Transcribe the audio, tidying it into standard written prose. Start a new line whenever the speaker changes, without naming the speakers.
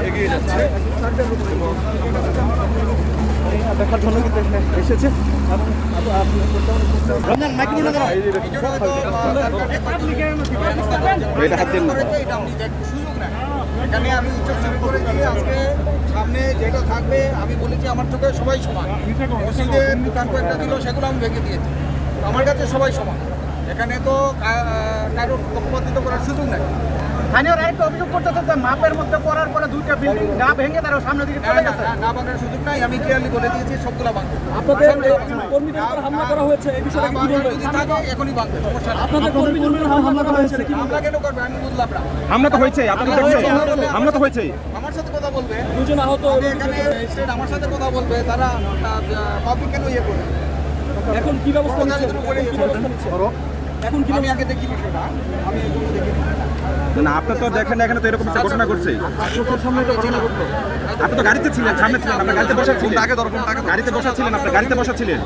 এগিয়ে যাচ্ছে দেখার জন্য কিন্তু এখানে এসেছে।
এখানে আমি উচ্চস্বর করে দিয়ে আজকে সামনে যেটা থাকবে আমি বলেছি আমার চোখে সবাই সমান। মসজিদের দোকান কয়েকটা দিল সেগুলো আমি ভেঙে দিয়েছি, আমার কাছে সবাই সমান। এখানে তো কারোর পক্ষপাতিত্ব করার সুযোগ নেই।
স্থানীয় রাইট অভিযোগ করতেছে যে মাপের মধ্যে পড়ার পরে দুইটা বিল্ডিং না ভেঙে তারা সামনে দিকে চলে গেছে।
না ভাঙার সুযোগ নাই, আমি ক্লিয়ারলি বলে দিয়েছি সবগুলো ভাঙবে।
আপনাদের কর্মীদের উপর হামলা করা হয়েছে, এই বিষয়ে কি বলবেন?
যদি থাকে এখনই ভাঙবে, সমস্যা নেই।
আপনাদের কর্মীদের উপর হামলা করা হয়েছে কি?
হামলা কেন করবে আমি বুঝলাম না।
হামলা তো হয়েছে, আপনাদের দেখছেন হামলা তো হয়েছে।
আমার সাথে কথা বলবে,
দুজন আহত।
এখানে স্টেট আমার সাথে কথা বলবে, তারা পাবলিক কেন ইয়ে করবে।
এখন কি ব্যবস্থা নিচ্ছে?
এখন কি আমি আগে দেখি বিষয়টা, আমি এগুলো দেখি
না আপনি তো দেখেন এখানে তো এরকম একটা ঘটনা ঘটছে। আপনি তো গাড়িতে ছিলেন, সামনে ছিলেন, আপনার গাড়িতে বসা ছিলেন, গাড়িতে বসা ছিলেন, আপনার গাড়িতে বসা ছিলেন।